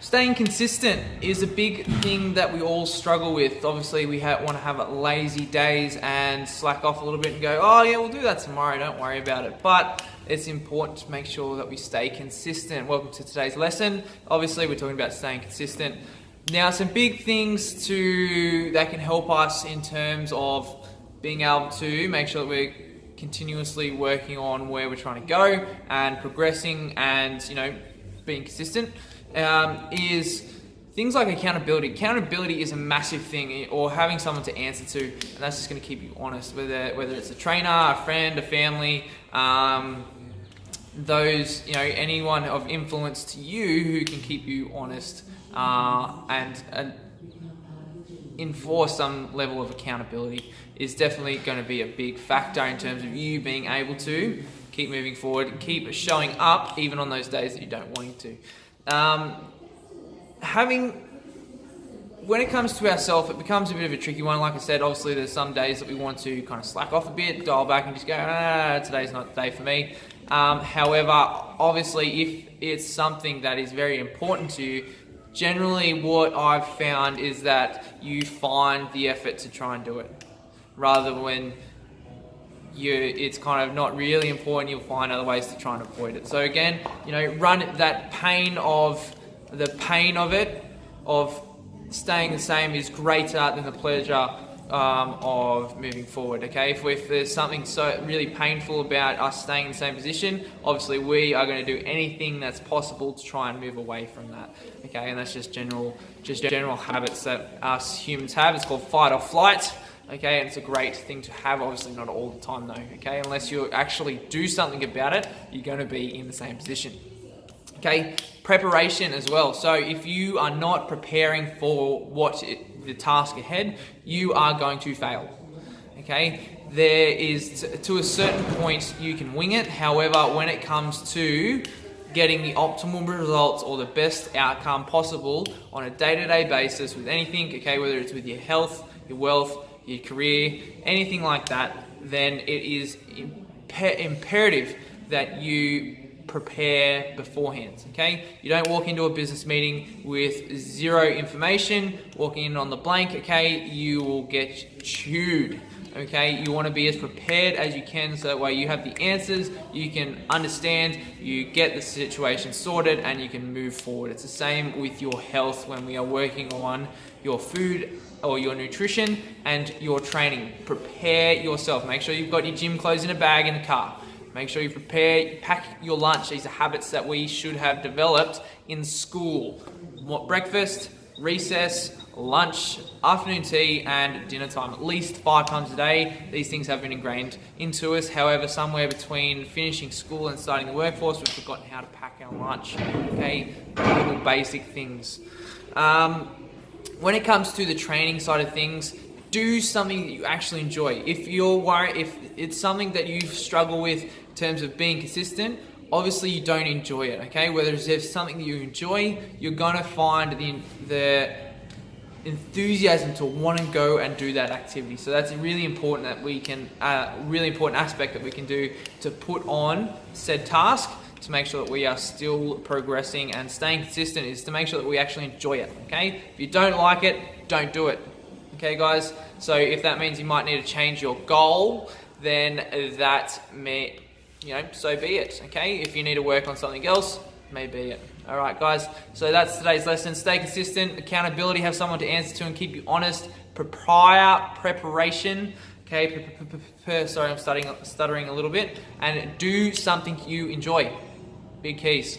Staying consistent is a big thing that we all struggle with. Obviously, we want to have lazy days and slack off a little bit and go, oh yeah, we'll do that tomorrow, don't worry about it. But it's important to make sure that we stay consistent. Welcome to today's lesson. Obviously, we're talking about staying consistent. Now, some big things that can help us in terms of being able to make sure that we're continuously working on where we're trying to go and progressing and, being consistent. Is things like accountability. Accountability is a massive thing, or having someone to answer to, and that's just going to keep you honest. Whether it's a trainer, a friend, a family, anyone of influence to you who can keep you honest and enforce some level of accountability is definitely going to be a big factor in terms of you being able to keep moving forward, keep showing up even on those days that you don't want to. When it comes to ourselves, it becomes a bit of a tricky one. Like I said, obviously there's some days that we want to kind of slack off a bit, dial back and just go, today's not the day for me. However, obviously if it's something that is very important to you, generally what I've found is that you find the effort to try and do it. Rather when it's kind of not really important, you'll find other ways to try and avoid it. So again, run that pain of it, of staying the same is greater than the pleasure of moving forward. Okay, if there's something so really painful about us staying in the same position, obviously we are going to do anything that's possible to try and move away from that. Okay, and that's just general habits that us humans have. It's called fight or flight. Okay, and it's a great thing to have, obviously not all the time though, okay? Unless you actually do something about it, you're going to be in the same position. Okay, preparation as well. So if you are not preparing for the task ahead, you are going to fail. Okay, there is, to a certain point, you can wing it. However, when it comes to getting the optimal results or the best outcome possible on a day-to-day basis with anything, okay, whether it's with your health, your wealth, your career, anything like that, then it is imperative that you prepare beforehand, okay? You don't walk into a business meeting with zero information, walking in on the blank, okay? You will get chewed, okay? You want to be as prepared as you can so that way you have the answers, you can understand, you get the situation sorted, and you can move forward. It's the same with your health when we are working on your food or your nutrition and your training. Prepare yourself. Make sure you've got your gym clothes in a bag in the car. Make sure you pack your lunch. These are habits that we should have developed in school. Breakfast, recess, lunch, afternoon tea, and dinner time. At least 5 times a day. These things have been ingrained into us. However, somewhere between finishing school and starting the workforce, we've forgotten how to pack our lunch. Okay, little basic things. When it comes to the training side of things, do something that you actually enjoy. If you're worried, if it's something that you struggle with in terms of being consistent, obviously you don't enjoy it, okay? Whether it's something that you enjoy, you're gonna find the enthusiasm to want to go and do that activity. So that's a really important aspect that we can do to put on said task to make sure that we are still progressing, and staying consistent is to make sure that we actually enjoy it, okay? If you don't like it, don't do it, okay guys? So if that means you might need to change your goal, then that may, so be it, okay? If you need to work on something else, may be it. All right, guys, so that's today's lesson. Stay consistent, accountability, have someone to answer to and keep you honest, preparation, okay, sorry, I'm stuttering a little bit, and do something you enjoy. Big keys.